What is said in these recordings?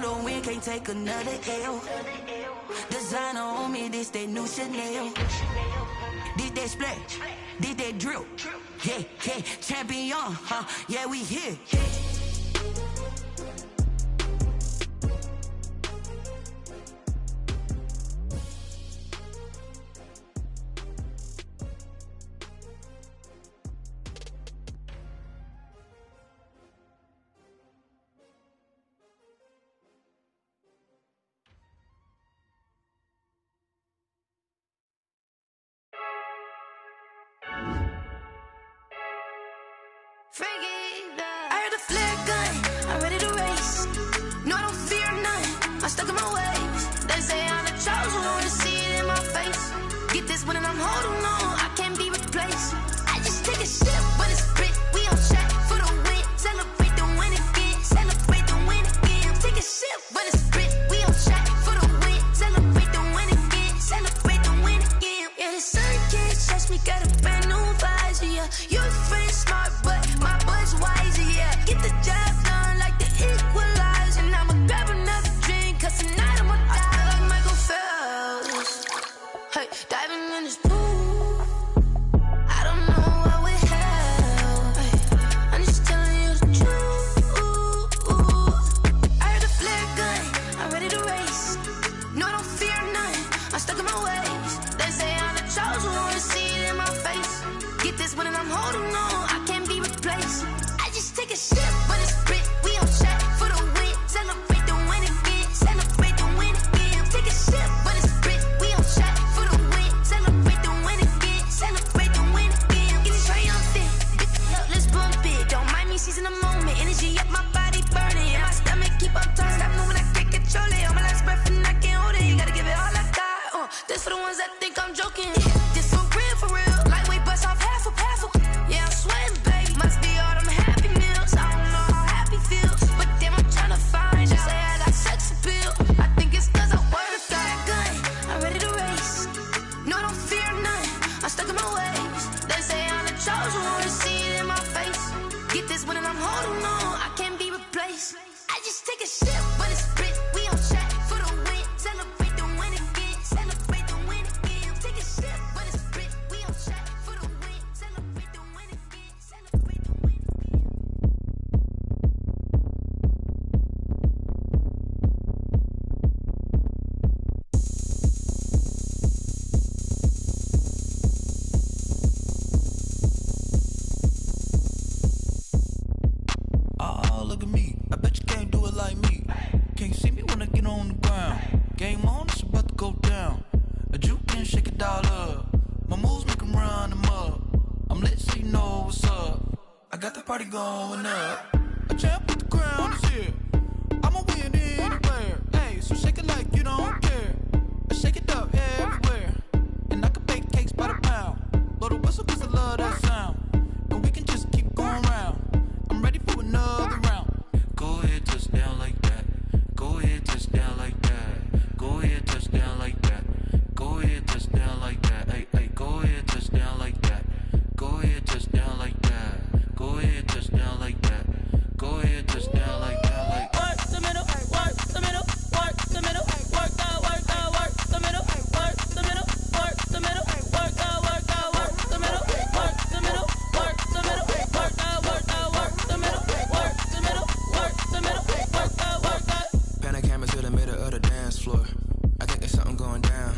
for the win, can't take another L. Designer on me, this that new Chanel. This that splash, this that drill. Yeah, yeah, champion, huh? Yeah, we here. I heard a flare gun, I'm ready to race. No, I don't fear none, I'm stuck in my ways. They say I'm the chosen one, to see it in my face. Get this one and I'm holding on, I can't be replaced. I just take a sip, but it's split, we on track for the win. Celebrate the win again, celebrate the win again. Take a sip, but it's split, we on track for the win. Celebrate the win again, celebrate the win again. Yeah, the sun can't touch me, got a brand new visor, yeah. Your friend smart, but my boy's wiser, yeah. Get the job done like the equalizer. And I'ma grab another drink, cause tonight I'ma die like Michael Phelps. Hey, diving in this pool, I don't know what would help. Hey, I'm just telling you the truth. I heard a flare gun, I'm ready to race. No, I don't fear none, I'm stuck in my ways. They say I'm the chosen one, to see it in my face. Get this one and I'm holding on, I can't be replaced. I just take a sip, but it's split, we on track for the win. Celebrate the win again, celebrate the win again. Take a sip, but it's split, we on track for the win. Celebrate the win again, celebrate the win again. Get it triumphant, let's bump it. Don't mind me seizing the moment, energy up my body burning. And my stomach keep up turning, stop moving, I can't control it. On my last breath and I can't hold it, you gotta give it all I got. This for the ones that think I'm joking. This for real, lightweight bust off half a. Yeah, I'm sweating, baby. Must be all them happy meals. I don't know how happy feels, but damn, I'm trying to find out. Say I got sex appeal. I think it's cause I wear a fat gun. I'm ready to race. No, I don't fear none, I'm stuck in my ways. They say I'm the chosen one, to see it in my face. Get this one and I'm holding on, I can't be replaced. I just take a sip, but it's split, we on track for the win. Celebrate the win again, celebrate the win again. Take a sip, but it's split, we on track for the win. Celebrate the win again, celebrate the win again. Oh, look at me. I bet you can't do it like me. Can't see me when I get on the ground. Game on, it's about to go down. A juke and shake it all up. My moves make 'em run them up. I'm lit so you know what's up. I got the party going up. A champ with the crown is here. I'ma win anywhere. Hey, so shake it like you don't care. I shake it up everywhere. And I can bake cakes by the pound. Blow the whistle cause I love that sound. And we can just keep going round. I'm ready for another round. Go ahead, touch down like that. Go ahead, touch down like that. Go ahead, touch down like that. Go ahead, touch down like that. Hey, hey, go ahead, touch down like that. Go ahead, touch down like that. Go ahead, touch down like that. Go ahead, touch down like that. Like work the middle, work the middle, work the middle, work that, work that, work the middle, work the middle, work the middle, work that, work that, work the middle, work the middle, work the middle, work that, work that, work the middle, work the middle, work the middle, work that, work that. Pan the camera to the middle of the dance floor. I think there's something going down.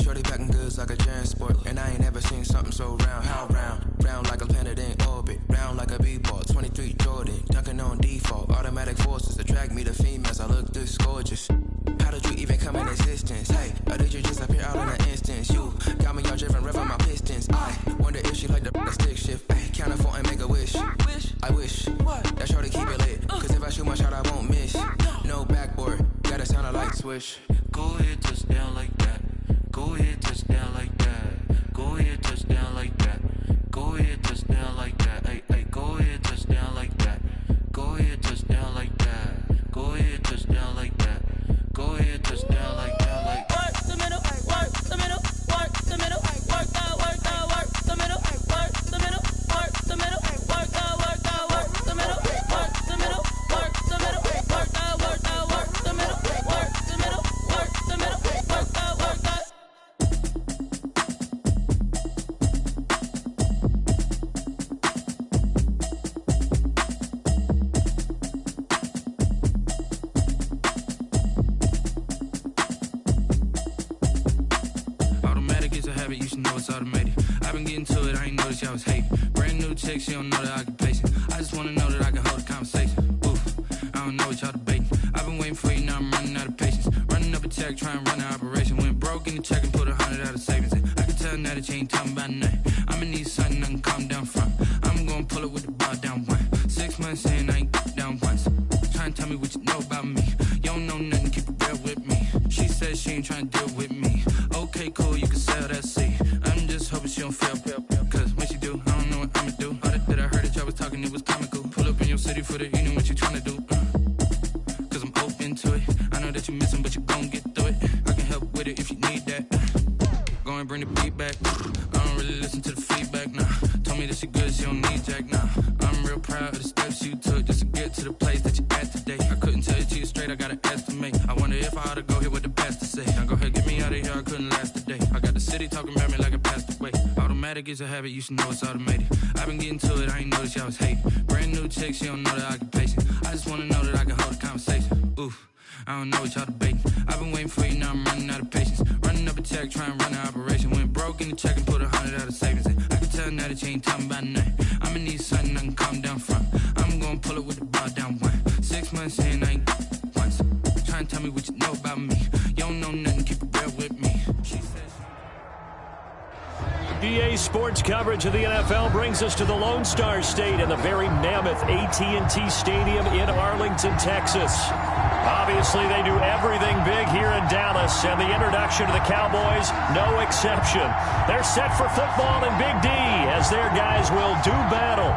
Shorty packing goods like a transport, and I ain't never seen something so round. How round? Round like a planet in orbit, round like a b-ball. 23 Jordan, dunking on default. Automatic forces attract me to females. I look this gorgeous. How did you even come in existence? Hey, or did you just appear out in an instance? You got me all driven, revving my pistons. I wonder if she like the stick shift. Hey, count a 4 and make a wish. I wish that shorty keep it lit. Cause if I shoot my shot, I won't miss. No backboard, gotta sound a light switch. Go ahead, touch down like that. Go ahead, touch down like that. Go ahead, touch down like that. Go ahead, touch down like that. Hey, hey, go ahead, touch down like that. Go ahead, touch down like that. Go ahead, touch down like that. Go ahead, touch down like that. Like work the middle, work the middle, work the middle, work that, work that, work the middle, work the middle, work the middle, work that, work that, work the middle, work the middle, work the middle, work that, work that, work the middle. it's automated. I've been getting to it, I ain't noticed y'all was hating. Brand new chick, she don't know that I can pace it. I just wanna know that I can hold a conversation. Oof, I don't know what y'all debating. I've been waiting for you, now I'm running out of patience. Running up a check, trying to run an operation. Went broke in the check and put 100 out of savings in. I can tell now that you ain't talking about nothing. I'ma need something I can calm down from. I'm gonna pull it with the bar down one. 6 months in, I ain't down once. Trying to tell me what you know about me. You don't know nothing, keep it real with me. She said she ain't trying to deal with me. Okay, cool, you can sell that seat. I'm just hoping she don't fail. Cause when she do, I don't know what I'ma do. All that I heard that y'all was talking, it was comical. Pull up in your city for the evening, what you trying to do? Cause I'm open to it. I know that you missing, but you gon' get through it. I can help with it if you need that. Go and bring the beat back. I don't really listen to the feedback, nah. Told me that she good, she don't need Jack, nah. I'm real proud of the steps you took just to get to the place that you at today. I couldn't tell you to you straight, I gotta estimate. I wonder if I ought to go here with the pastor say. Now go ahead, get me out of here, I couldn't last a day. I got the city talking about me like I passed away. Automatic is a habit, you should know it's automated. I've been getting to it, I ain't noticed y'all was hating. Brand new chick, she don't know that I can pace it. I just wanna know that I can hold a conversation. Oof, I don't know what y'all debating. I've been waiting for you, now I'm running out of patience. Running up a check, trying to run an operation. Went broke in the check and put 100 out of savings in. I can tell now that you ain't talking about nothing. I'ma need something I can calm down from. I'm gonna pull it with the bar down one. 6 months in, I ain't once. Trying to tell me what you know about me. You don't know nothing, keep it real with me. She says DA Sports coverage of the NFL brings us to the Lone Star State and the very mammoth AT&T Stadium in Arlington, Texas. Obviously, they do everything big here in Dallas, and the introduction to the Cowboys, no exception. They're set for football in Big D as their guys will do battle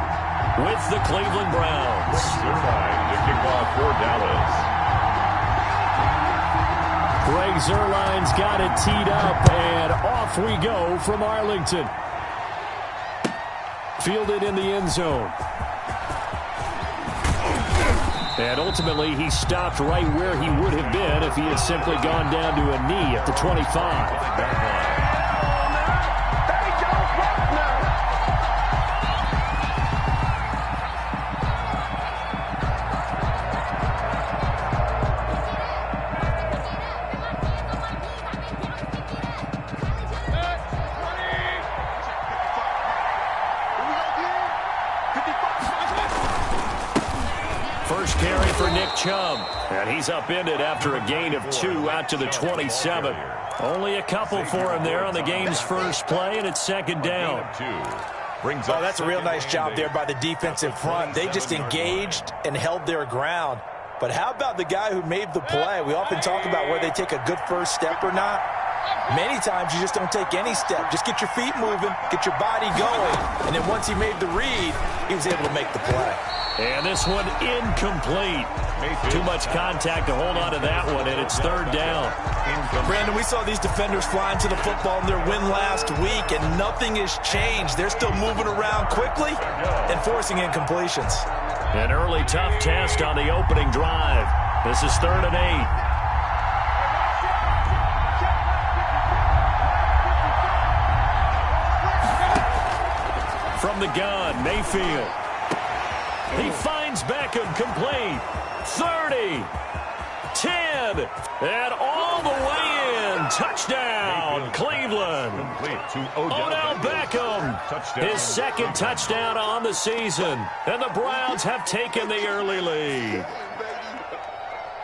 with the Cleveland Browns. The kickoff for Dallas. Greg Zuerlein's got it teed up, and off we go from Arlington. Fielded in the end zone. And ultimately, he stopped right where he would have been if he had simply gone down to a knee at the 25. Chubb, and he's upended after a gain of 2 out to the 27. Only a couple for him there on the game's first play, and it's second down. Oh, that's a real nice job there by the defensive front. They just engaged and held their ground. But how about the guy who made the play? We often talk about whether they take a good first step or not. Many times you just don't take any step. Just get your feet moving, get your body going, and then once he made the read, he was able to make the play. And this one incomplete. Too much contact to hold on to that one, and it's third down. Brandon, we saw these defenders flying to the football in their win last week, and nothing has changed. They're still moving around quickly and forcing incompletions. An early tough test on the opening drive. This is 3rd and 8. From the gun, Mayfield. He finds Beckham complete. 30, 10, and all the way in. Touchdown, Cleveland. Odell Beckham, his second touchdown on the season. And the Browns have taken the early lead.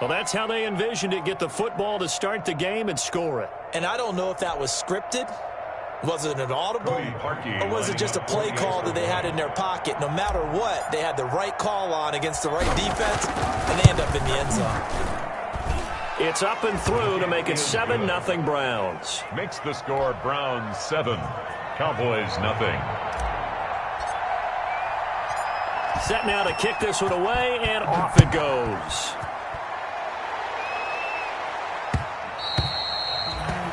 Well, that's how they envisioned it. Get the football to start the game and score it. And I don't know if that was scripted. Was it an audible, or was it just a play call that they had in their pocket? No matter what, they had the right call on against the right defense, and they end up in the end zone. It's up and through to make it 7-0 Browns. Makes the score Browns 7, Cowboys 0. Set now to kick this one away, and off it goes.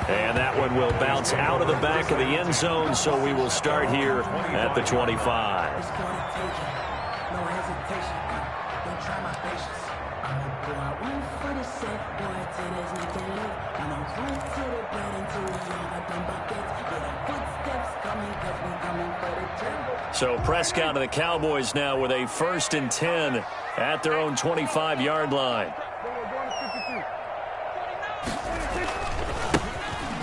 And that one will bounce out of the back of the end zone, so we will start here at the 25. So Prescott and the Cowboys now with a 1st and 10 at their own 25-yard line.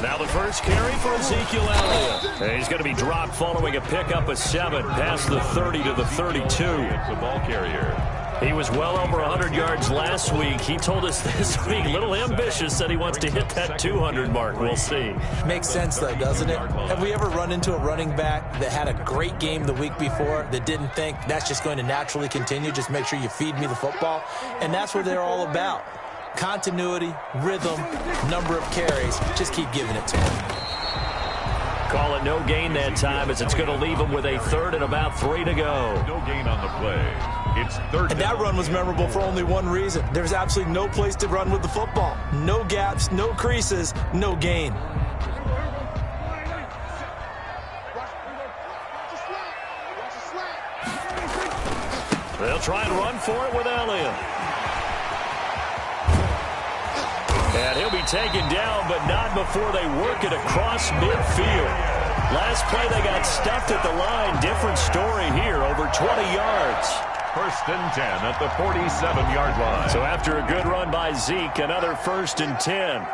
Now the first carry for Ezekiel Elliott. And he's going to be dropped following a pickup of 7 past the 30 to the 32. It's the ball carrier. He was well over 100 yards last week. He told us this week, a little ambitious, said he wants to hit that 200 mark. We'll see. Makes sense, though, doesn't it? Have we ever run into a running back that had a great game the week before that didn't think that's just going to naturally continue? Just make sure you feed me the football. And that's what they're all about. Continuity, rhythm, number of carries. Just keep giving it to him. Call it no gain that time as it's going to leave him with a 3rd and about 3 to go. No gain on the play. It's 3rd. And that run was memorable for only one reason. There's absolutely no place to run with the football. No gaps, no creases, no gain. They'll try and run for it with Elliott. And he'll be taken down, but not before they work it across midfield. Last play, they got stuffed at the line. Different story here, over 20 yards. 1st and 10 at the 47-yard line. So after a good run by Zeke, another 1st and 10.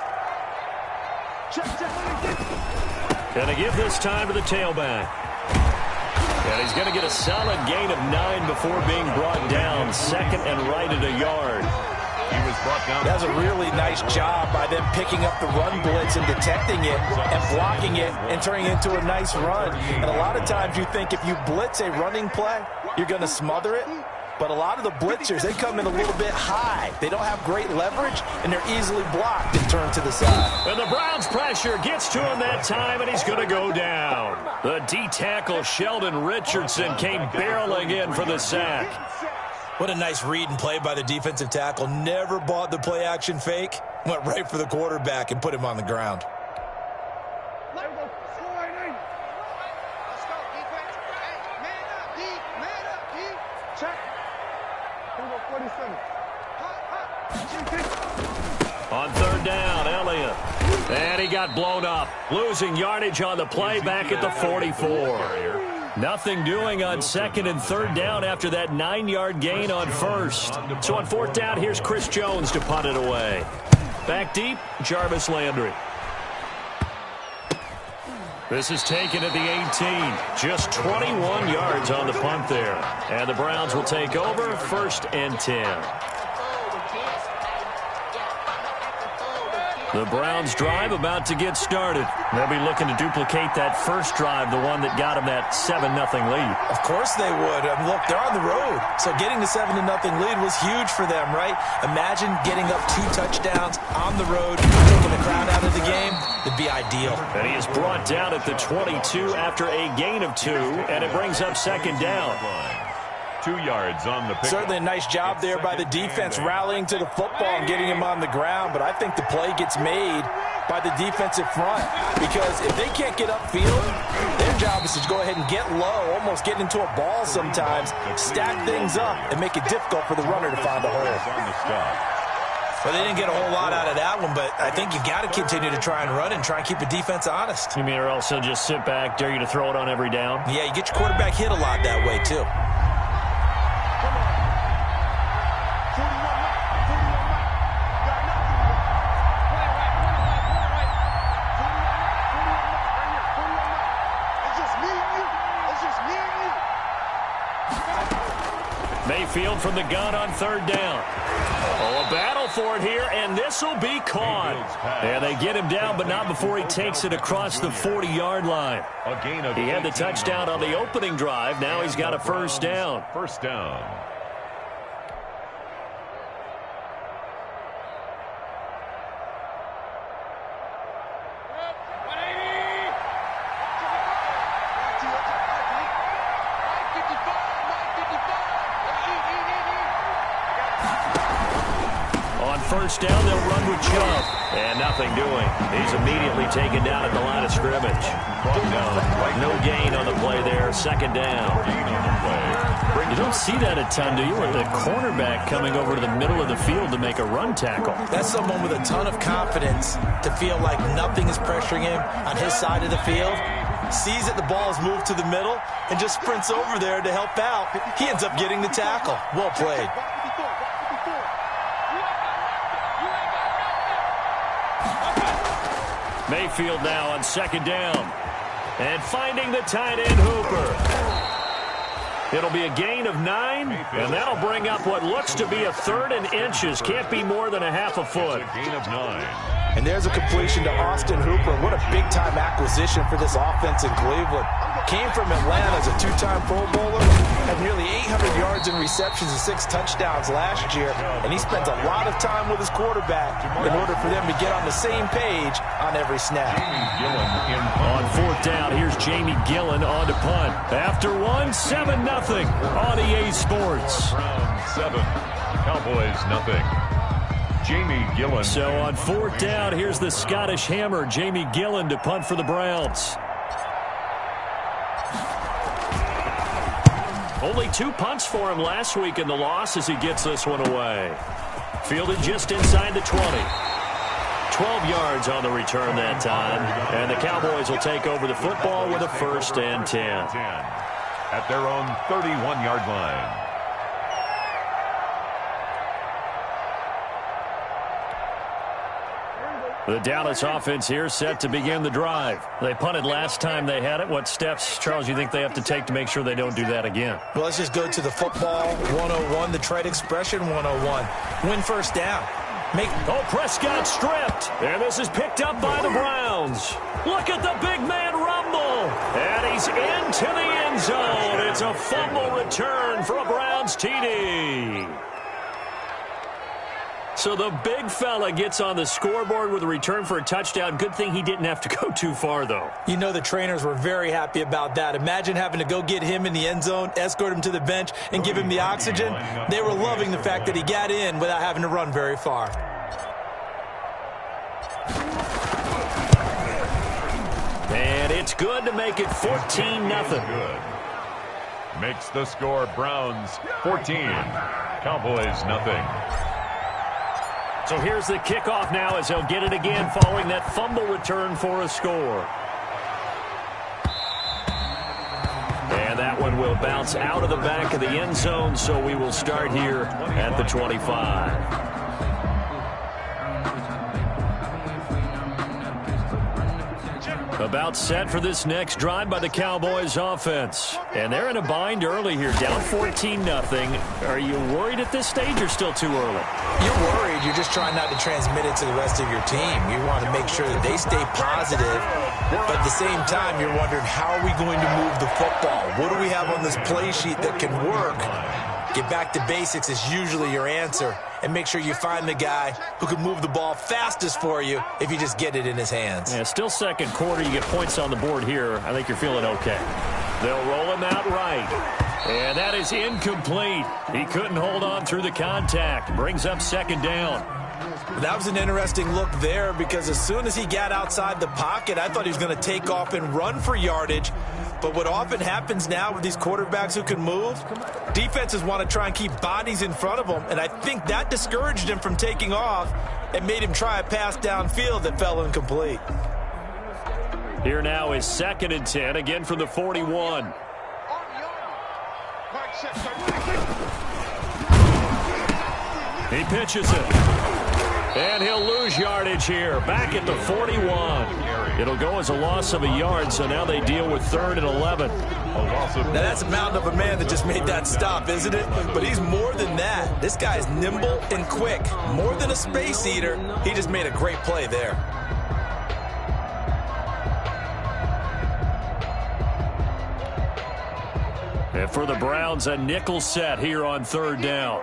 Going to give this time to the tailback. And he's going to get a solid gain of 9 before being brought down. 2nd and right at a yard. He was brought down. That was a really nice job by them picking up the run blitz and detecting it and blocking it and turning it into a nice run. And a lot of times you think if you blitz a running play, you're going to smother it. But a lot of the blitzers, they come in a little bit high. They don't have great leverage, and they're easily blocked and turned to the side. And the Browns' pressure gets to him that time, and he's going to go down. The D-tackle, Sheldon Richardson, came barreling in for the sack. What a nice read and play by the defensive tackle. Never bought the play-action fake. Went right for the quarterback and put him on the ground. On 3rd down, Elliott. And he got blown up. Losing yardage on the play back at the 44. Nothing doing on 2nd and 3rd down after that 9-yard gain on 1st. So on 4th down, here's Chris Jones to punt it away. Back deep, Jarvis Landry. This is taken at the 18. Just 21 yards on the punt there. And the Browns will take over, 1st and 10. The Browns drive about to get started. They'll be looking to duplicate that first drive, the one that got them that 7-0 lead. Of course they would. Look, they're on the road. So getting the 7-0 lead was huge for them, right? Imagine getting up 2 touchdowns on the road, taking the crowd out of the game. It'd be ideal. And he is brought down at the 22 after a gain of 2, and it brings up 2nd down. 2 yards on the pick. Certainly a nice job there by the defense rallying to the football and getting him on the ground, but I think the play gets made by the defensive front because if they can't get upfield, their job is to go ahead and get low, almost get into a ball sometimes, stack things up, and make it difficult for the runner to find a hole. Well, they didn't get a whole lot out of that one, but I think you've got to continue to try and run and try and keep the defense honest. You mean or else they'll just sit back, dare you to throw it on every down? Yeah, you get your quarterback hit a lot that way, too. Mayfield from the gun on 3rd down. Oh, a battle for it here, and this will be caught. And they get him down, but not before he takes it across the 40-yard line. He had the touchdown on the opening drive. Now he's got a 1st down. 1st down. First down, they'll run with Chubb. And nothing doing. He's immediately taken down at the line of scrimmage. No gain on the play there. 2nd down. You don't see that a ton, do you? With the cornerback coming over to the middle of the field to make a run tackle. That's someone with a ton of confidence to feel like nothing is pressuring him on his side of the field. Sees that the ball is moved to the middle and just sprints over there to help out. He ends up getting the tackle. Well played. Mayfield now on second down. And finding the tight end Hooper. It'll be a gain of 9, and that'll bring up what looks to be a 3rd and inches. Can't be more than a half a foot. A gain of 9. And there's a completion to Austin Hooper. What a big-time acquisition for this offense in Cleveland. Came from Atlanta as a 2-time Pro Bowler, had nearly 800 yards in receptions and 6 touchdowns last year, and he spends a lot of time with his quarterback in order for them to get on the same page on every snap. On 4th down, here's Jamie Gillen on to punt. After 1, 7-0 on EA Sports. Browns 7, Cowboys nothing. Jamie Gillen. So on 4th down, here's the Scottish Hammer, Jamie Gillen, to punt for the Browns. Only 2 punts for him last week in the loss as he gets this one away. Fielded just inside the 20. 12 yards on the return that time. And the Cowboys will take over the football with a 1st and 10. At their own 31-yard line. The Dallas offense here set to begin the drive. They punted last time they had it. What steps, Charles, you think they have to take to make sure they don't do that again? Well, let's just go to the football 101, the trade expression 101. Win 1st down. Prescott stripped. And this is picked up by the Browns. Look at the big man rumble. And he's into the end zone. It's a fumble return for a Browns TD. So the big fella gets on the scoreboard with a return for a touchdown. Good thing he didn't have to go too far, though. You know the trainers were very happy about that. Imagine having to go get him in the end zone, escort him to the bench, and give him the oxygen. They were loving the fact that he got in without having to run very far. And it's good to make it 14-0. Makes the score Browns 14, Cowboys nothing. So here's the kickoff now as they'll get it again following that fumble return for a score. And that one will bounce out of the back of the end zone, so we will start here at the 25. About set for this next drive by the Cowboys offense. And they're in a bind early here, down 14-0. Are you worried at this stage or still too early? You're worried. You're just trying not to transmit it to the rest of your team. You want to make sure that they stay positive. But at the same time, you're wondering, how are we going to move the football? What do we have on this play sheet that can work? Get back to basics is usually your answer. And make sure you find the guy who can move the ball fastest for you if you just get it in his hands. Yeah, still second quarter. You get points on the board here. I think you're feeling okay. They'll roll him out right. And that is incomplete. He couldn't hold on through the contact. Brings up 2nd down. That was an interesting look there because as soon as he got outside the pocket, I thought he was going to take off and run for yardage. But what often happens now with these quarterbacks who can move, defenses want to try and keep bodies in front of them, and I think that discouraged him from taking off and made him try a pass downfield that fell incomplete. Here now is 2nd and 10, again from the 41. He pitches it. And he'll lose yardage here, back at the 41. It'll go as a loss of a yard, so now they deal with 3rd and 11. Now that's a mountain of a man that just made that stop, isn't it? But he's more than that. This guy's nimble and quick. More than a space eater, he just made a great play there. And for the Browns, a nickel set here on 3rd down.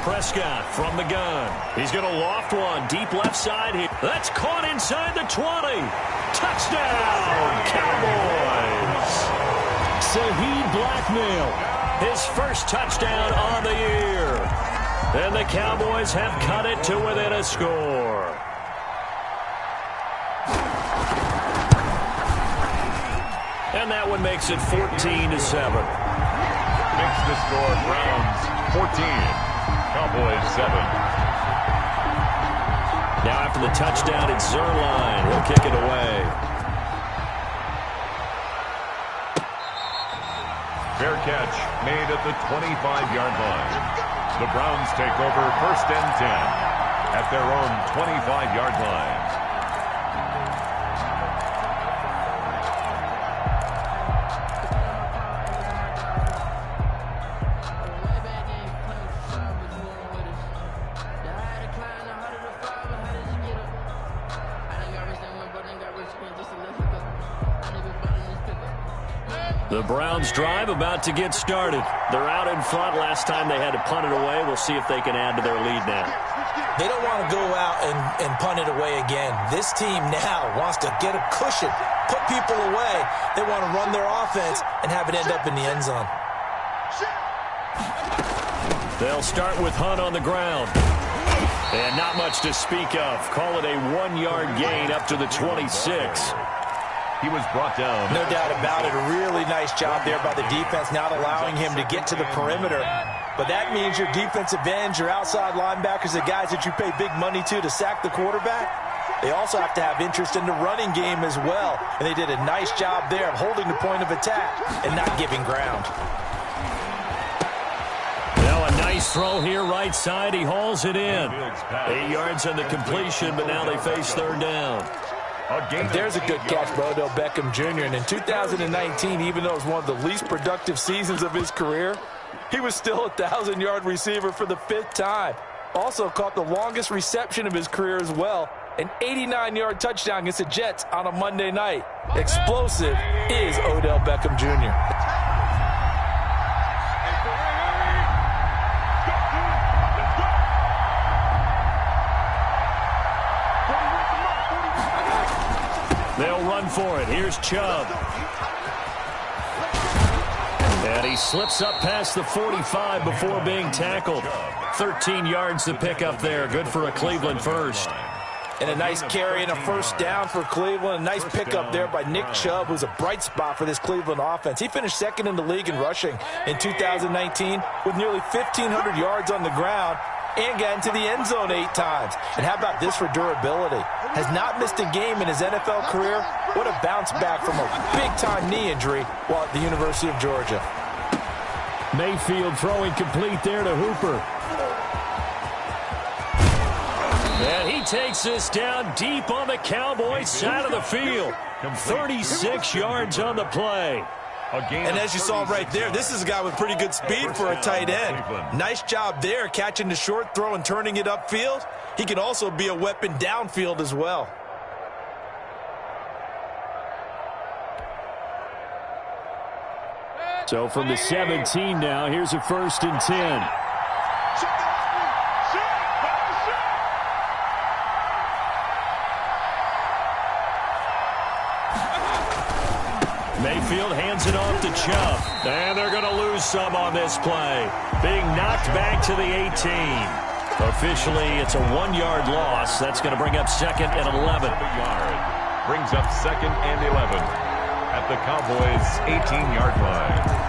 Prescott from the gun. He's going to loft one deep left side here. That's caught inside the 20. Touchdown, Cowboys. Saheed Blacknell, his first touchdown on the year. And the Cowboys have cut it to within a score. And that one makes it 14-7. Makes the score Browns 14. Cowboys 7. Now after the touchdown, it's Zerline. He'll kick it away. Fair catch made at the 25-yard line. The Browns take over 1st and 10 at their own 25-yard line. The Browns drive about to get started. They're out in front. Last time they had to punt it away. We'll see if they can add to their lead now. They don't want to go out and punt it away again. This team now wants to get a cushion, put people away. They want to run their offense and have it end up in the end zone. They'll start with Hunt on the ground. And not much to speak of. Call it a 1-yard gain up to the 26. He was brought down. No doubt about it. A really nice job there by the defense, not allowing him to get to the perimeter. But that means your defensive ends, your outside linebackers, the guys that you pay big money to sack the quarterback, they also have to have interest in the running game as well. And they did a nice job there of holding the point of attack and not giving ground. Now a nice throw here right side. He hauls it in. 8 yards on the completion, but now they face 3rd down. And there's a good catch by Odell Beckham Jr. And in 2019, even though it was one of the least productive seasons of his career, he was still a 1,000-yard receiver for the 5th time. Also caught the longest reception of his career as well, an 89-yard touchdown against the Jets on a Monday night. Explosive is Odell Beckham Jr. They'll run for it. Here's Chubb. And he slips up past the 45 before being tackled. 13 yards to pick up there. Good for a Cleveland first. And a nice carry and a 1st down for Cleveland. A nice pickup there by Nick Chubb, who's a bright spot for this Cleveland offense. He finished 2nd in the league in rushing in 2019 with nearly 1,500 yards on the ground and got into the end zone 8 times. And how about this for durability? Has not missed a game in his NFL career. What a bounce back from a big-time knee injury while at the University of Georgia. Mayfield throwing complete there to Hooper. And he takes this down deep on the Cowboys side of the field. 36 yards on the play. And as you saw right there, this is a guy with pretty good speed for a tight end. Nice job there, catching the short throw and turning it upfield. He can also be a weapon downfield as well. So from the 17 now, here's a 1st and 10. Mayfield hands it off to Chubb. And they're going to lose some on this play. Being knocked back to the 18. Officially, it's a 1-yard loss. That's going to bring up 2nd and 11. Brings up 2nd and 11 at the Cowboys' 18-yard line.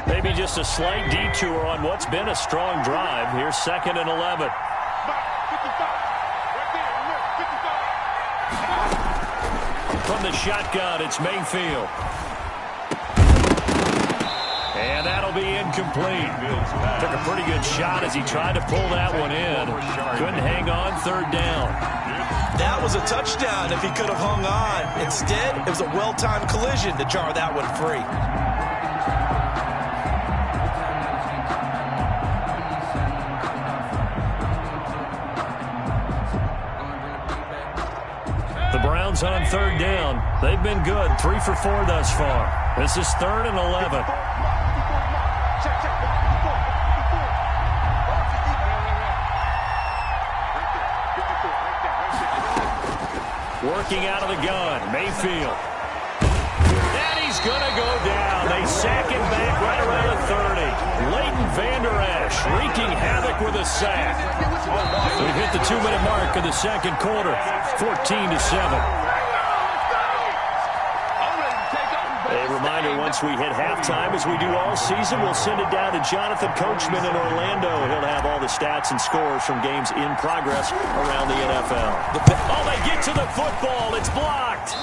Maybe just a slight detour on what's been a strong drive. Here's 2nd and 11. From the shotgun, it's Mayfield. And that'll be incomplete. Took a pretty good shot as he tried to pull that one in. Couldn't hang on. 3rd down. That was a touchdown if he could have hung on. Instead, it was a well-timed collision to jar that one free. The Browns on 3rd down. They've been good. 3 for 4 thus far. This is 3rd and 11. Working out of the gun, Mayfield. And he's going to go down. They sack him back right around the 30. Leighton Vander Esch wreaking havoc with a sack. We've hit the 2-minute mark of the 2nd quarter, 14-7. A reminder once we hit halftime, as we do all season, we'll send it down to Jonathan Coachman in Orlando. He'll have all the stats and scores from games in progress around the NFL. Oh, they get to the football. It's blocked.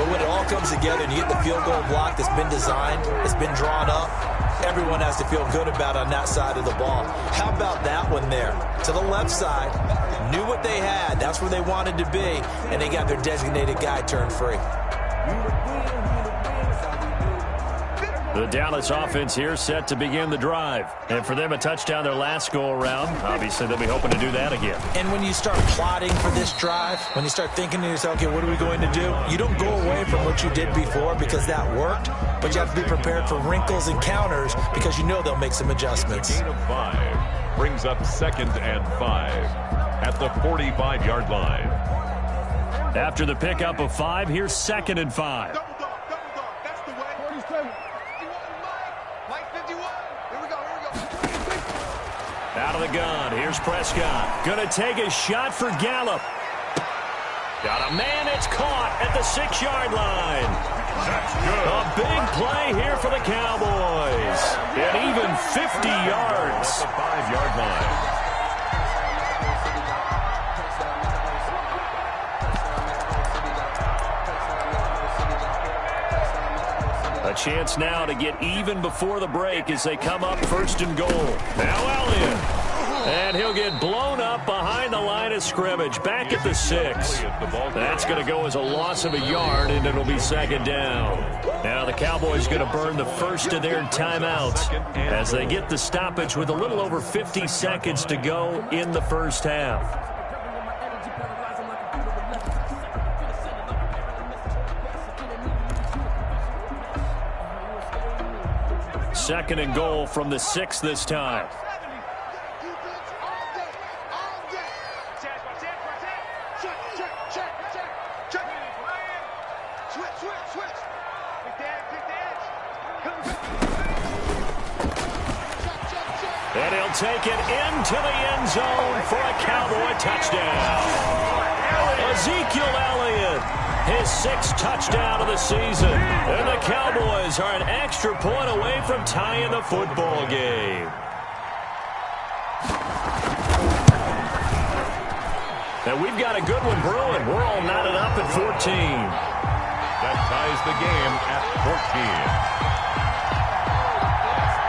But when it all comes together and you get the field goal block that's been designed, that's been drawn up, everyone has to feel good about on that side of the ball. How about that one there? To the left side, knew what they had. That's where they wanted to be, and they got their designated guy turned free. The Dallas offense here set to begin the drive. And for them, a touchdown their last go-around. Obviously, they'll be hoping to do that again. And when you start plotting for this drive, when you start thinking to yourself, okay, what are we going to do? You don't go away from what you did before because that worked, but you have to be prepared for wrinkles and counters because you know they'll make some adjustments. A gain of 5 brings up 2nd and 5 at the 45-yard line. After the pickup of 5, here's 2nd and 5. Out of the gun, here's Prescott. Gonna take a shot for Gallup. Got a man, it's caught at the 6-yard line. That's good. A big play here for the Cowboys. And even 50 yards. At the 5-yard line. A chance now to get even before the break as they come up 1st and goal. Now Elliott. And he'll get blown up behind the line of scrimmage. Back at the 6. That's going to go as a loss of a yard, and it'll be 2nd down. Now the Cowboys going to burn the first of their timeouts as they get the stoppage with a little over 50 seconds to go in the first half. 2nd and goal from the 6 this time. And he'll take it into the end zone for a Cowboy touchdown. Ezekiel Elliott, his 6th touchdown of the season. And the Cowboys are an extra point away from tying the football game. And we've got a good one brewing. We're all knotted up at 14. That ties the game at 14.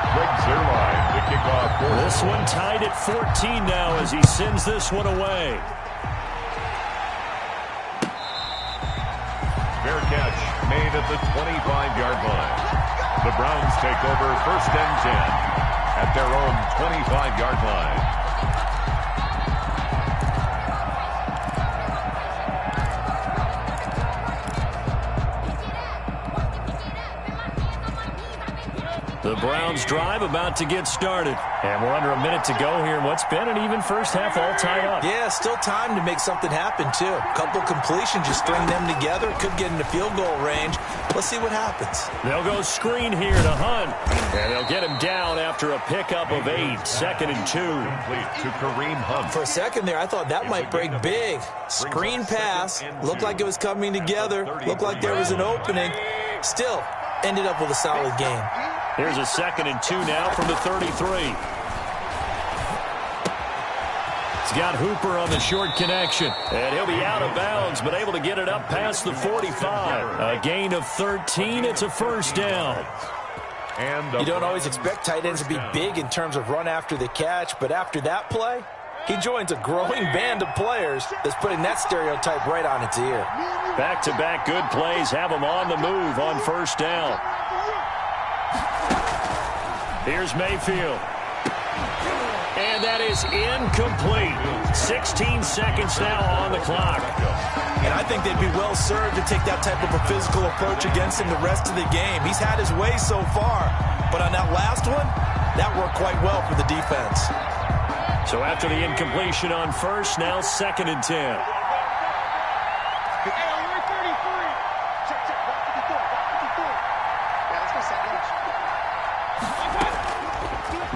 Greg Zuerlein, the kickoff. This one tied at 14 now as he sends this one away. Fair catch made at the 25-yard line. The Browns take over 1st and 10 at their own 25-yard line. The Browns drive about to get started. And we're under a minute to go here in what's been an even first half, all tied up. Yeah, still time to make something happen, too. A couple completions, you string them together. Could get into field goal range. Let's see what happens. They'll go screen here to Hunt. And they'll get him down after a pickup of 8. 2nd and 2. Complete to Kareem Hunt. For a second there, I thought that might break big. Screen pass. Looked like it was coming together. Looked like there was an opening. Still, ended up with a solid game. Here's a 2nd and 2 now from the 33. He's got Hooper on the short connection. And he'll be out of bounds, but able to get it up past the 45. A gain of 13. It's a 1st down. You don't always expect tight ends to be big in terms of run after the catch, but after that play, he joins a growing band of players that's putting that stereotype right on its ear. Back-to-back good plays have him on the move on 1st down. Here's Mayfield. And that is incomplete. 16 seconds now on the clock. And I think they'd be well served to take that type of a physical approach against him the rest of the game. He's had his way so far, but on that last one, that worked quite well for the defense. So after the incompletion on 1st, now 2nd and 10.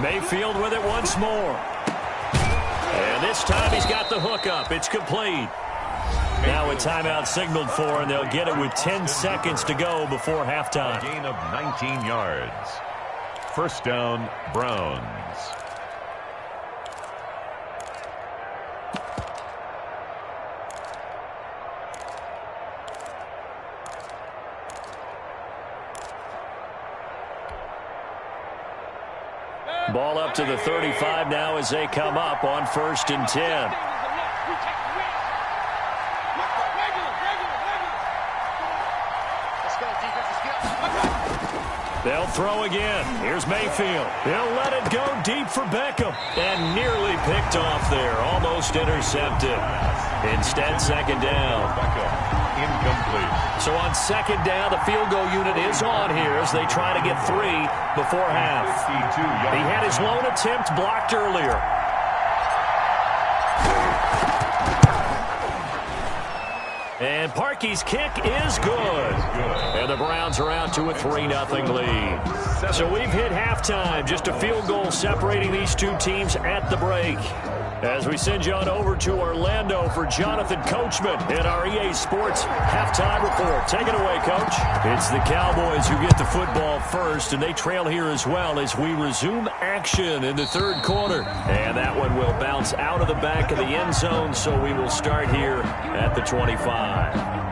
Mayfield with it once more. And this time he's got the hookup. It's complete. Now a timeout signaled for, and they'll get it with 10 seconds to go before halftime. A gain of 19 yards. First down, Browns. Ball up to the 35 now as they come up on 1st and 10. They'll throw again. Here's Mayfield. He'll let it go deep for Beckham. And nearly picked off there. Almost intercepted. Instead, 2nd down. Incomplete. So on 2nd down, the field goal unit is on here as they try to get 3 before half. He had his lone attempt blocked earlier. And Parkey's kick is good. And the Browns are out to a 3-0 lead. So we've hit halftime. Just a field goal separating these two teams at the break. As we send you on over to Orlando for Jonathan Coachman in our EA Sports halftime report. Take it away, Coach. It's the Cowboys who get the football first, and they trail here as well as we resume action in the 3rd quarter. And that one will bounce out of the back of the end zone, so we will start here at the 25.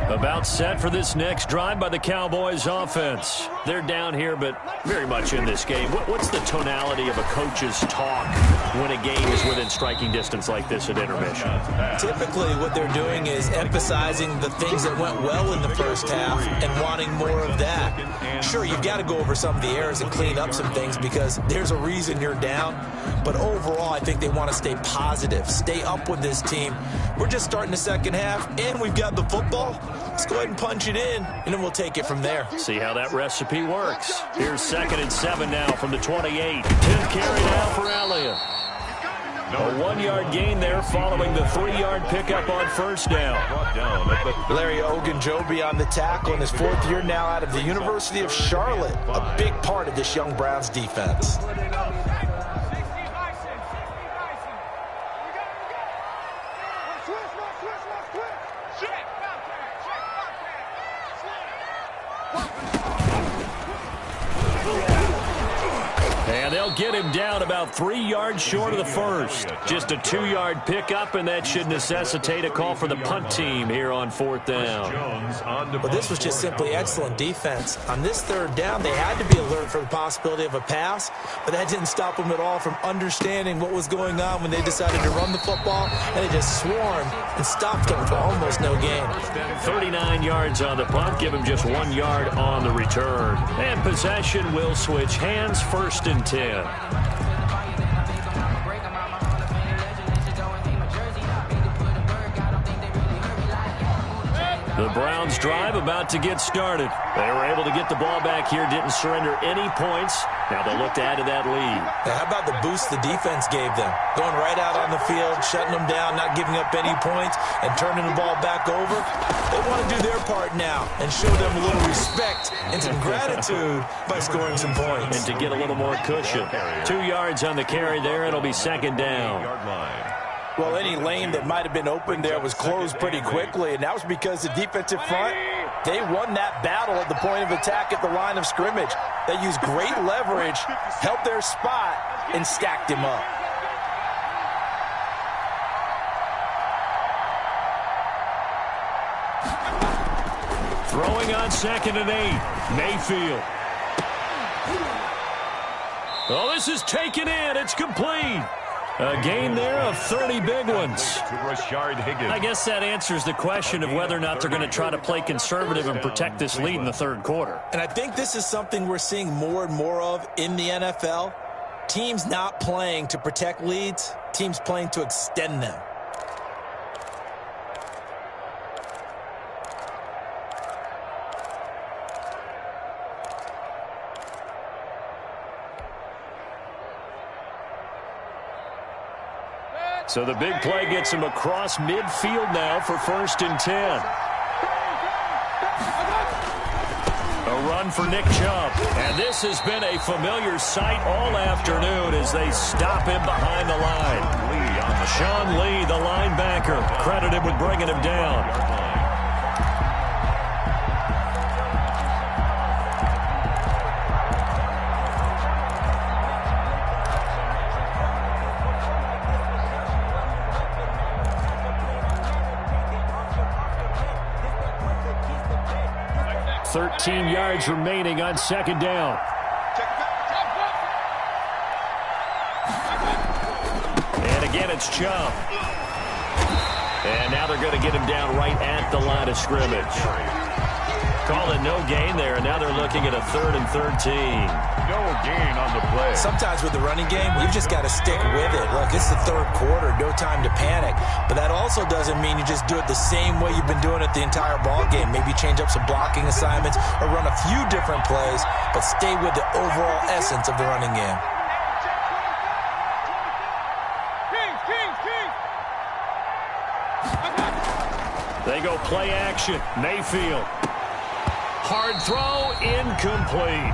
About set for this next drive by the Cowboys offense. They're down here, but very much in this game. What's the tonality of a coach's talk when a game is within striking distance like this at intermission? Typically, what they're doing is emphasizing the things that went well in the first half and wanting more of that. Sure, you've got to go over some of the errors and clean up some things because there's a reason you're down. But overall, I think they want to stay positive, stay up with this team. We're just starting the 2nd half, and we've got the football. Let's go ahead and punch it in, and then we'll take it from there. See how that recipe works. Here's 2nd and 7 now from the 28. 10th carry now for Elliott. A 1-yard gain there following the 3-yard pickup on 1st down. Larry Ogunjobi on the tackle in his 4th year now out of the University of Charlotte. A big part of this young Browns defense. And they'll get him down about 3 yards short of the first. Just a 2-yard pickup, and that should necessitate a call for the punt team here on 4th down. Well, this was just simply excellent defense. On this 3rd down, they had to be alert for the possibility of a pass, but that didn't stop them at all from understanding what was going on when they decided to run the football, and they just swarmed and stopped them for almost no gain. 39 yards on the punt, give him just 1 yard on the return. And possession will switch hands, 1st and 10. The Browns drive about to get started. They were able to get the ball back here, didn't surrender any points. Now they'll look to add to that lead. Now, how about the boost the defense gave them? Going right out on the field, shutting them down, not giving up any points, and turning the ball back over. They want to do their part now and show them a little respect and some gratitude by scoring some points. And to get a little more cushion. 2 yards on the carry there. It'll be 2nd down. Well, any lane that might have been open there was closed pretty quickly, and that was because the defensive front, they won that battle at the point of attack at the line of scrimmage. They used great leverage, held their spot, and stacked him up. Throwing on 2nd and 8. Mayfield. Oh, this is taken in. It's complete. A gain there of 30 big ones. I guess that answers the question of whether or not they're going to try to play conservative and protect this lead in the 3rd quarter. And I think this is something we're seeing more and more of in the NFL. Teams not playing to protect leads, teams playing to extend them. So the big play gets him across midfield now for 1st and 10. A run for Nick Chubb. And this has been a familiar sight all afternoon as they stop him behind the line. Sean Lee, the linebacker, credited with bringing him down. $13 yards remaining on second down. And again, it's Chubb. And now they're going to get him down right at the line of scrimmage. Call it no gain there, and now they're looking at a 3rd and 13. No gain on the play. Sometimes with the running game, you've just got to stick with it. Look, it's the 3rd quarter, no time to panic. But that also doesn't mean you just do it the same way you've been doing it the entire ball game. Maybe change up some blocking assignments or run a few different plays, but stay with the overall essence of the running game. They go play action. Mayfield. Hard throw, incomplete.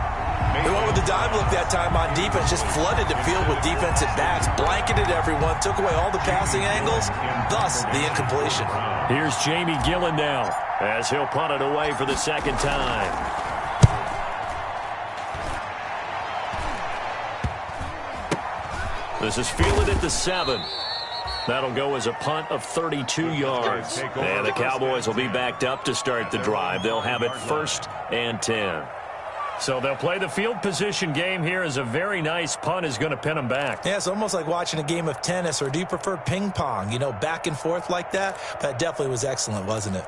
They went with the dime look that time on defense, just flooded the field with defensive backs, blanketed everyone, took away all the passing angles, thus the incompletion. Here's Jamie Gillen now as he'll punt it away for the second time. This is fielded at the 7. That'll go as a punt of 32 yards. And the Cowboys will be backed up to start the drive. They'll have it 1st and 10. So they'll play the field position game here as a very nice punt is going to pin them back. Yeah, it's almost like watching a game of tennis, or do you prefer ping pong? You know, back and forth like that? That definitely was excellent, wasn't it?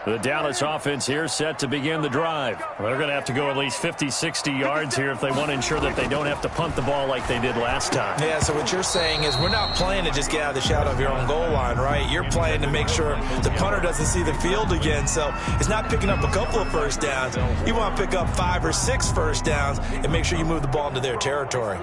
The Dallas offense here set to begin the drive. They're going to have to go at least 50, 60 yards here if they want to ensure that they don't have to punt the ball like they did last time. Yeah, so what you're saying is we're not playing to just get out of the shadow of your own goal line, right? You're playing to make sure the punter doesn't see the field again. So it's not picking up a couple of first downs. You want to pick up 5 or 6 first downs and make sure you move the ball into their territory.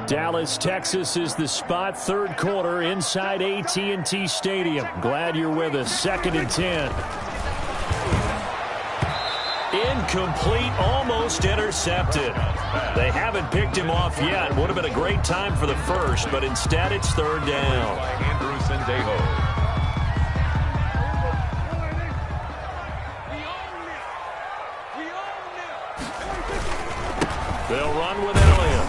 Dallas, Texas is the spot. 3rd quarter inside AT&T Stadium. Glad you're with us. 2nd and 10. Incomplete, almost intercepted. They haven't picked him off yet. Would have been a great time for the first, but instead it's 3rd down. They'll run with Elliott.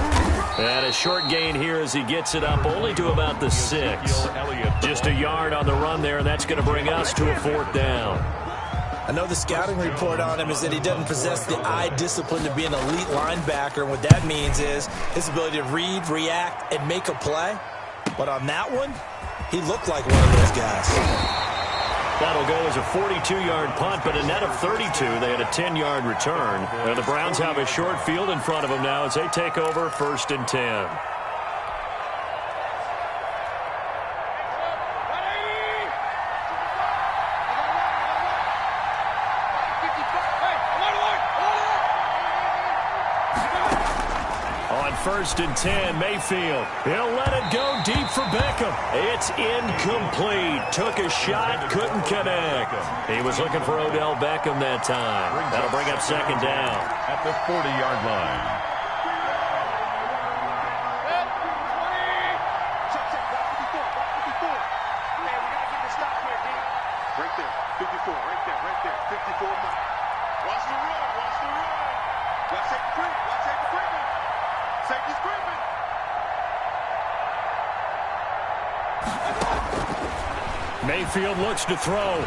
And a short gain here as he gets it up only to about the 6. Just a yard on the run there, and that's going to bring us to a 4th down. I know the scouting report on him is that he doesn't possess the eye discipline to be an elite linebacker. And what that means is his ability to read, react, and make a play. But on that one, he looked like one of those guys. That'll go as a 42-yard punt, but a net of 32. They had a 10-yard return. And the Browns have a short field in front of them now as they take over 1st and 10. On 1st and 10, Mayfield. He'll let it go deep for Beckham. It's incomplete. Took a shot, couldn't connect. He was looking for Odell Beckham that time. That'll bring up 2nd down. At the 40-yard line. Right there, 54, right there, 54. Watch the run, watch the run. Watch take the creep, watch take the creeping. Safety's creeping. Mayfield looks to throw.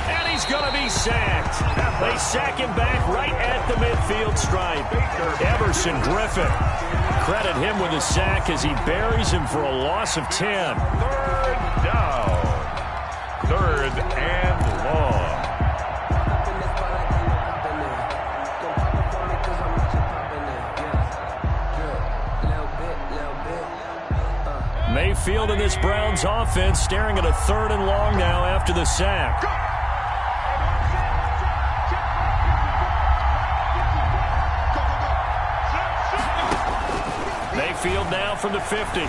And he's going to be sacked. They sack him back right at the midfield stripe. Everson Griffin. Credit him with a sack as he buries him for a loss of 10. 3rd down. 3rd and long. Mayfield in this Browns offense staring at a 3rd and long now after the sack. field now from the 50.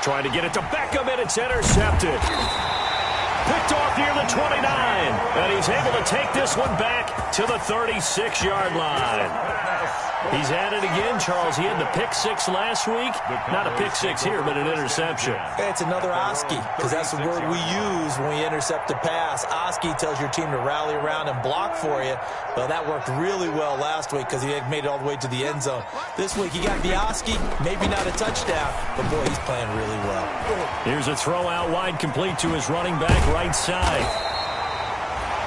Trying to get it to Beckham, and it's intercepted. Picked off near the 29, and he's able to take this one back to the 36-yard line. He's at it again, Charles. He had the pick six last week. Not a pick six here, but an interception. It's another Oski, because that's the word we use when we intercept a pass. Oski tells your team to rally around and block for you. Well, that worked really well last week because he had made it all the way to the end zone. This week, he got the Oski, maybe not a touchdown, but boy, he's playing really well. Here's a throw out wide, complete to his running back right side.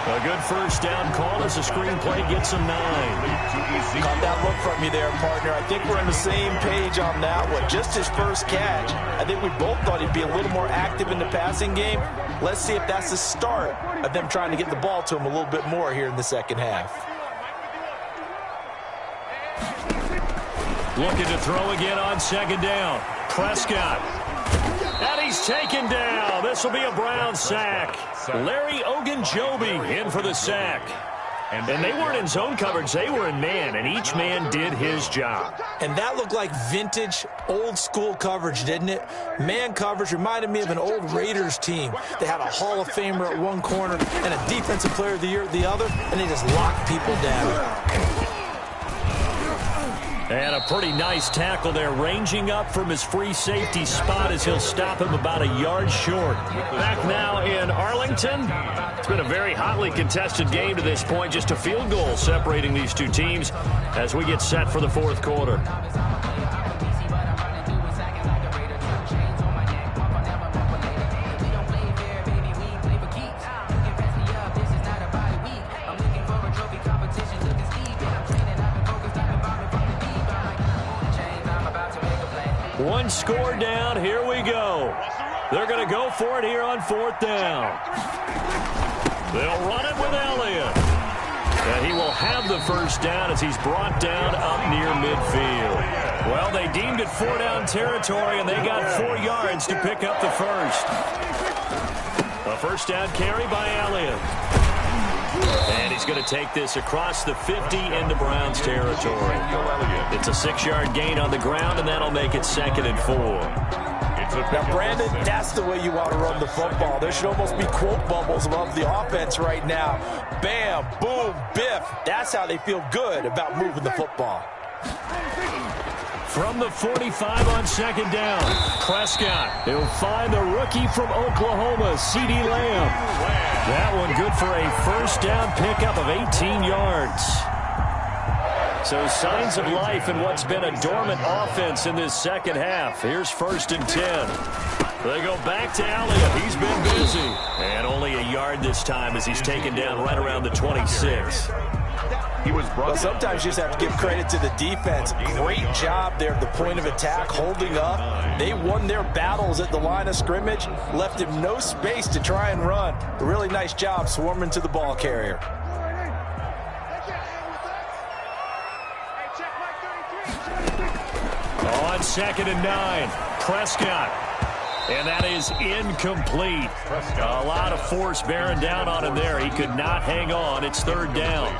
A good first down call as the screenplay gets him 9. Caught that look from you there, partner. I think we're on the same page on that one. Just his first catch. I think we both thought he'd be a little more active in the passing game. Let's see if that's the start of them trying to get the ball to him a little bit more here in the second half. Looking to throw again on second down. Prescott. And he's taken down. This will be a Brown sack. Larry Ogunjobi in for the sack. And they weren't in zone coverage. They were in man, and each man did his job. And that looked like vintage, old-school coverage, didn't it? Man coverage reminded me of an old Raiders team. They had a Hall of Famer at one corner and a Defensive Player of the Year at the other, and they just locked people down. And a pretty nice tackle there, ranging up from his free safety spot as he'll stop him about a yard short. Back now in Arlington. It's been a very hotly contested game to this point. Just a field goal separating these two teams as we get set for the fourth quarter. One score down. Here we go. They're going to go for it here on fourth down. They'll run it with Elliott. And he will have the first down as he's brought down up near midfield. Well, they deemed it 4-down territory, and they got 4 yards to pick up the first. A first down carry by Elliott. And he's going to take this across the 50 into Browns territory. It's a 6-yard gain on the ground, and that'll make it 2nd and 4. Now, Brandon, that's the way you want to run the football. There should almost be quote bubbles above the offense right now. Bam, boom, biff. That's how they feel good about moving the football. From the 45 on second down, Prescott. He'll find the rookie from Oklahoma, CeeDee Lamb. That one good for a first down pickup of 18 yards. So signs of life in what's been a dormant offense in this second half. Here's 1st and 10. They go back to Elliott. He's been busy. And only a yard this time as he's taken down right around the 26. Well, sometimes you just have to give credit to the defense. Great job there at the point of attack, holding up. They won their battles at the line of scrimmage, left him no space to try and run. A really nice job swarming to the ball carrier. On 2nd and 9, Prescott. And that is incomplete. A lot of force bearing down on him there. He could not hang on. It's 3rd down.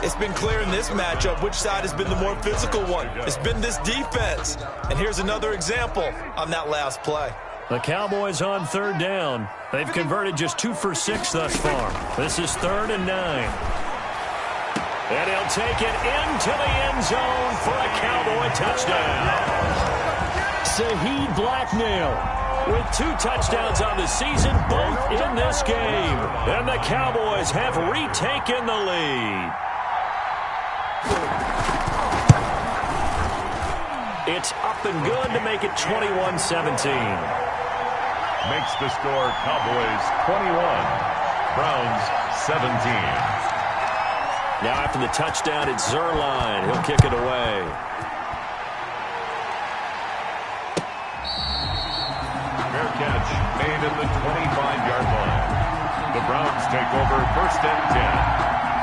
It's been clear in this matchup which side has been the more physical one. It's been this defense. And here's another example on that last play. The Cowboys on 3rd down. They've converted just 2 for 6 thus far. This is 3rd and 9. And he'll take it into the end zone for a Cowboy touchdown. Saheed Blacknell with 2 touchdowns on the season, both in this game. And the Cowboys have retaken the lead. It's up and good to make it 21-17. Makes the score Cowboys 21, Browns 17. Now after the touchdown, it's Zerline. He'll kick it away. Fair catch made at the 25-yard line. The Browns take over 1st and 10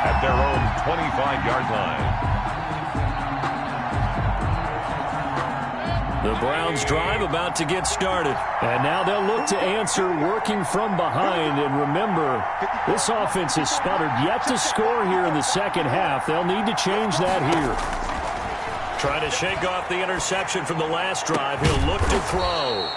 at their own 25-yard line. The Browns drive about to get started. And now they'll look to answer working from behind. And remember, this offense has sputtered yet to score here in the second half. They'll need to change that here. Trying to shake off the interception from the last drive. He'll look to throw.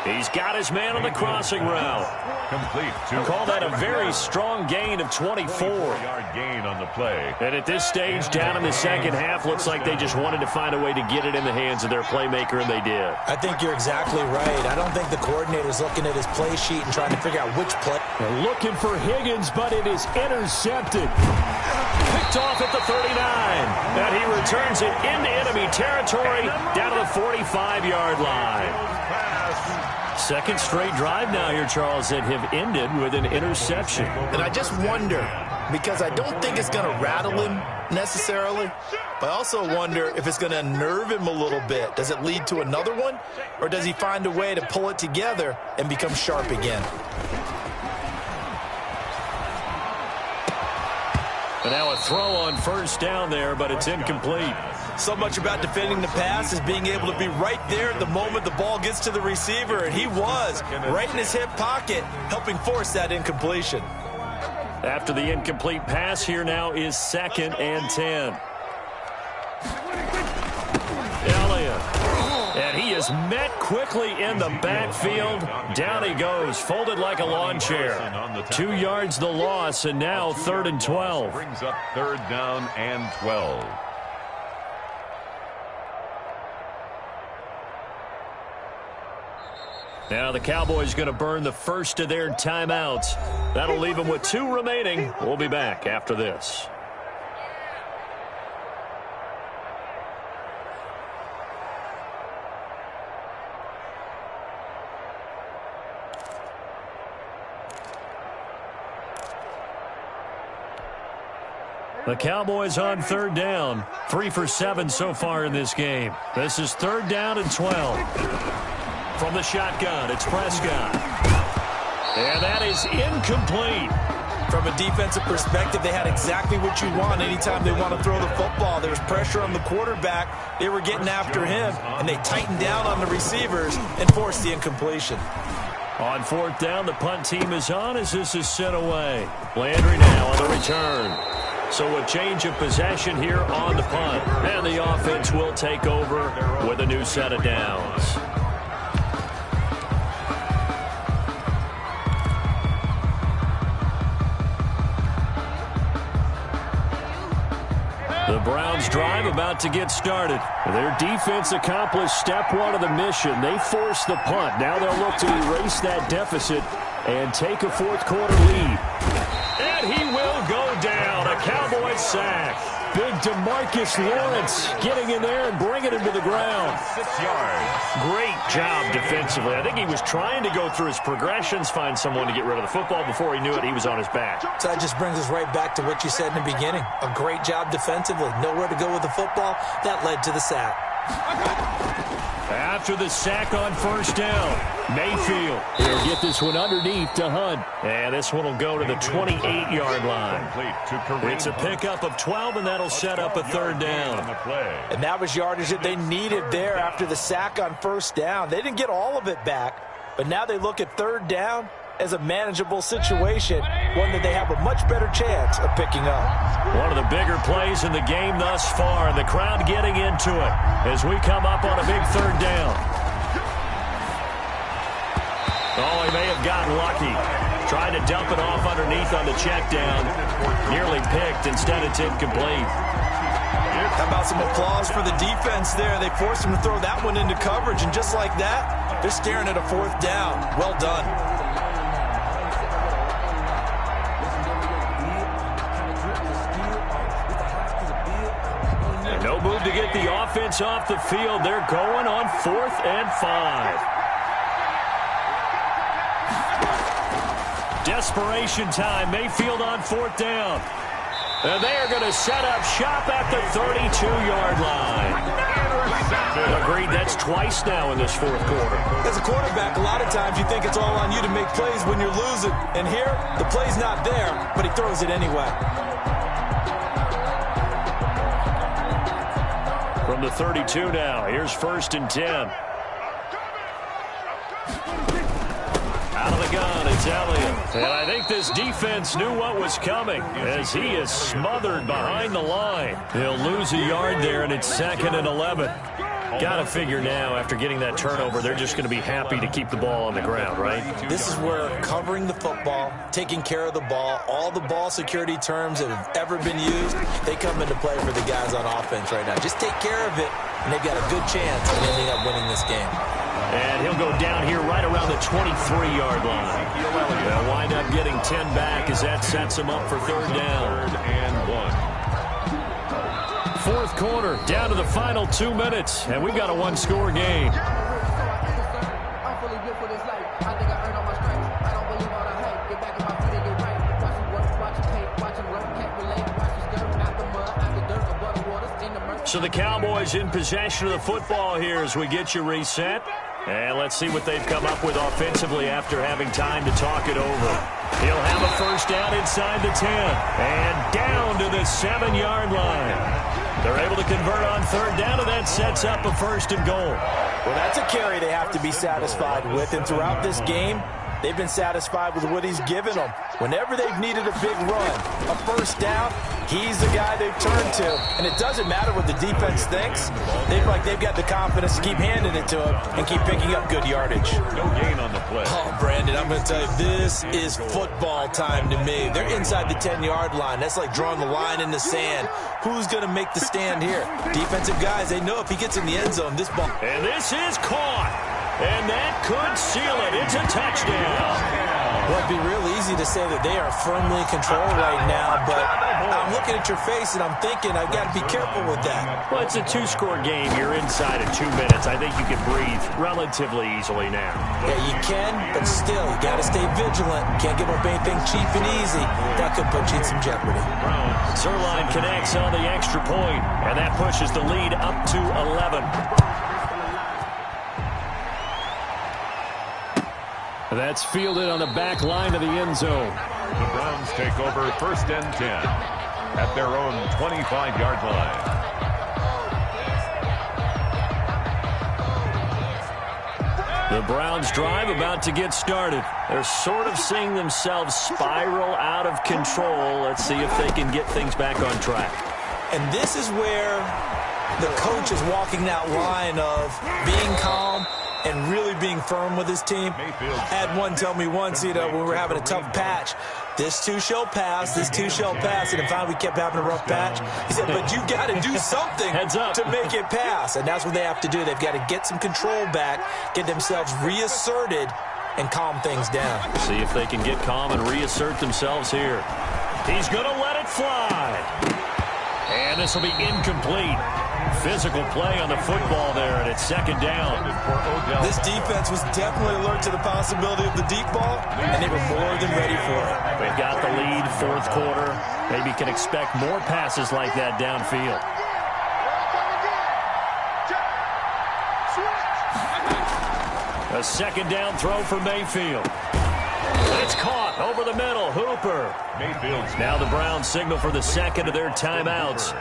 He's got his man on the crossing route. Complete. Call that a very strong gain of 24. 24-yard gain on the play. And at this stage, down in the second half, looks like they just wanted to find a way to get it in the hands of their playmaker, and they did. I think you're exactly right. I don't think the coordinator's looking at his play sheet and trying to figure out which play. They're looking for Higgins, but it is intercepted. Picked off at the 39. And he returns it into enemy territory down to the 45-yard line. Second straight drive now here, Charles, that have ended with an interception. And I just wonder, because I don't think it's going to rattle him necessarily, but I also wonder if it's going to unnerve him a little bit. Does it lead to another one, or does he find a way to pull it together and become sharp again? And now a throw on first down there, but it's incomplete. So much about defending the pass is being able to be right there at the moment the ball gets to the receiver, and he was right in his hip pocket, helping force that incompletion. After the incomplete pass, here now is 2nd and 10. Elliott. And he is met quickly in the backfield. Down he goes, folded like a lawn chair. 2 yards the loss, and now 3rd and 12. Brings up 3rd down and 12. Now the Cowboys going to burn the first of their timeouts. That'll leave them with 2 remaining. We'll be back after this. The Cowboys on 3rd down. 3 for 7 so far in this game. This is 3rd down and 12. From the shotgun, it's Prescott. And that is incomplete. From a defensive perspective, they had exactly what you want anytime they want to throw the football. There was pressure on the quarterback. They were getting after him, and they tightened down on the receivers and forced the incompletion. On 4th down, the punt team is on as this is sent away. Landry now on the return. So a change of possession here on the punt. And the offense will take over with a new set of downs. The Browns drive about to get started. Their defense accomplished step 1 of the mission. They forced the punt. Now they'll look to erase that deficit and take a 4th quarter lead. And he will go down. A Cowboys sack. Big DeMarcus Lawrence getting in there and bringing him to the ground. 6 yards. Great job defensively. I think he was trying to go through his progressions, find someone to get rid of the football. Before he knew it, he was on his back. So that just brings us right back to what you said in the beginning. A great job defensively. Nowhere to go with the football. That led to the sack. After the sack on 1st down, Mayfield. He'll get this one underneath to Hunt. And this one will go to the 28-yard line. It's a pickup of 12, and that'll set up a 3rd down. And that was yardage that they needed there after the sack on 1st down. They didn't get all of it back, but now they look at 3rd down as a manageable situation, one that they have a much better chance of picking up. One of the bigger plays in the game thus far, and the crowd getting into it as we come up on a big 3rd down. Oh, he may have gotten lucky. Tried to dump it off underneath on the check down. Nearly picked. Instead, it's incomplete. How about some applause for the defense there? They forced him to throw that one into coverage, and just like that, they're staring at a 4th down. Well done. No move to get the offense off the field. They're going on 4th and 5. Desperation time. Mayfield on 4th down. And they are going to set up shop at the 32-yard line. Agreed, that's twice now in this 4th quarter. As a quarterback, a lot of times you think it's all on you to make plays when you're losing. And here, the play's not there, but he throws it anyway. From the 32 now, here's 1st and 10. Out of the gun, to tell you. And I think this defense knew what was coming as he is smothered behind the line. He'll lose a yard there, and it's 2nd and 11. Got to figure now, after getting that turnover, they're just going to be happy to keep the ball on the ground, right? This is where covering the football, taking care of the ball, all the ball security terms that have ever been used, they come into play for the guys on offense right now. Just take care of it, and they've got a good chance of ending up winning this game. And he'll go down here right around the 23-yard line. They'll wind up getting 10 back as that sets him up for 3rd down. 3rd and 1. 4th quarter, down to the final 2 minutes, and we've got a 1-score game. So the Cowboys in possession of the football here as we get you reset. And let's see what they've come up with offensively after having time to talk it over. He'll have a 1st down inside the 10 and down to the 7-yard line. They're able to convert on 3rd down, and that sets up a 1st and goal. Well, that's a carry they have to be satisfied with, and throughout this game, they've been satisfied with what he's given them. Whenever they've needed a big run, a 1st down, he's the guy they've turned to. And it doesn't matter what the defense thinks. They've got the confidence to keep handing it to him and keep picking up good yardage. No gain on the play. Oh, Brandon, I'm going to tell you, this is football time to me. They're inside the 10-yard line. That's like drawing the line in the sand. Who's going to make the stand here? Defensive guys, they know if he gets in the end zone, this ball. And this is caught. And that could seal it. It's a touchdown. Well, it'd be real easy to say that they are firmly in control right now, but I'm looking at your face and I'm thinking I've got to be careful with that. Well, it's a 2-score game. You're inside of 2 minutes. I think you can breathe relatively easily now. Yeah, you can, but still, you got to stay vigilant. Can't give up anything cheap and easy. That could put you in some jeopardy. Zerline connects on the extra point, and that pushes the lead up to 11. That's fielded on the back line of the end zone. The Browns take over 1st and 10 at their own 25-yard line. The Browns drive about to get started. They're sort of seeing themselves spiral out of control. Let's see if they can get things back on track. And this is where the coach is walking that line of being calm and really being firm with his team. Had one tell me once, when we were having a tough patch, this too shall pass, this too shall pass, and if we kept having a rough patch, he said, but you got to do something to make it pass, and that's what they have to do. They've got to get some control back, get themselves reasserted, and calm things down. See if they can get calm and reassert themselves here. He's going to let it fly. And this will be incomplete. Physical play on the football there, and it's 2nd down. This defense was definitely alert to the possibility of the deep ball, and they were more than ready for it. They've got the lead, 4th quarter. Maybe can expect more passes like that downfield. A 2nd down throw for Mayfield. It's caught over the middle. Hooper. Now the Browns signal for the 2nd of their timeouts,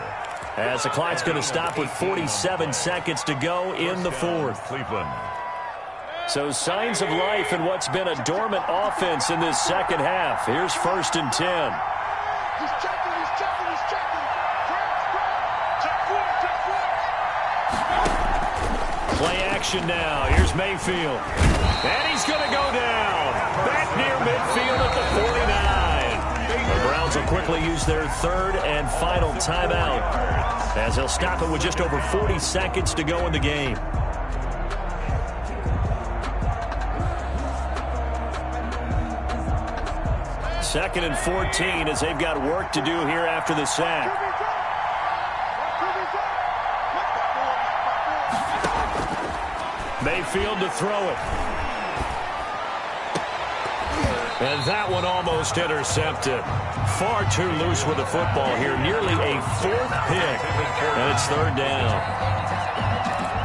as the clock's going to stop with 47 seconds to go in the 4th. Cleveland. So signs of life in what's been a dormant offense in this 2nd half. Here's 1st and 10. Play action now. Here's Mayfield. And he's going to go down. Back near midfield at the 49. The Browns will quickly use their 3rd and final timeout, as they'll stop it with just over 40 seconds to go in the game. Second and 14 as they've got work to do here after the sack. Mayfield to throw it. And that one almost intercepted. Far too loose with the football here. Nearly a 4th pick. And it's 3rd down.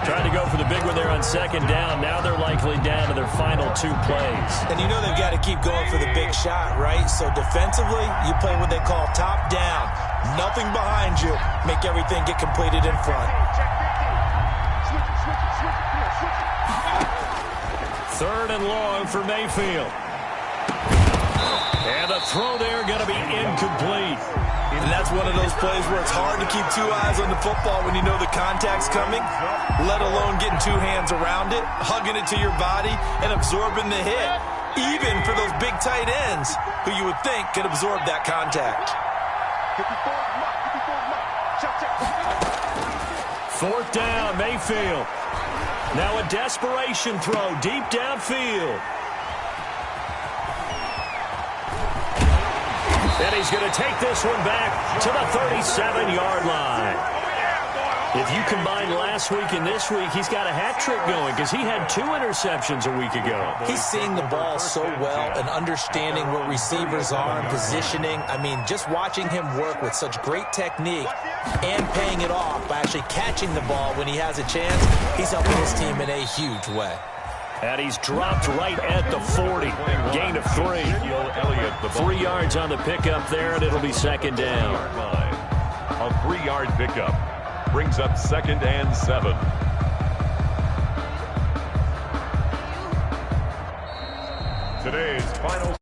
Trying to go for the big one there on 2nd down. Now they're likely down to their final 2 plays. And you know they've got to keep going for the big shot, right? So defensively, you play what they call top down. Nothing behind you. Make everything get completed in front. 3rd and long for Mayfield. And the throw there going to be incomplete. And that's one of those plays where it's hard to keep two eyes on the football when you know the contact's coming, let alone getting two hands around it, hugging it to your body, and absorbing the hit, even for those big tight ends who you would think could absorb that contact. 4th down, Mayfield. Now a desperation throw deep downfield. And he's going to take this one back to the 37-yard line. If you combine last week and this week, he's got a hat trick going because he had 2 interceptions a week ago. He's seeing the ball so well and understanding where receivers are and positioning. I mean, just watching him work with such great technique and paying it off by actually catching the ball when he has a chance, he's helping his team in a huge way. And he's dropped right at the 40. Gain of 3. 3 yards on the pickup there, and it'll be 2nd down. A 3-yard pickup brings up 2nd and 7. Today's final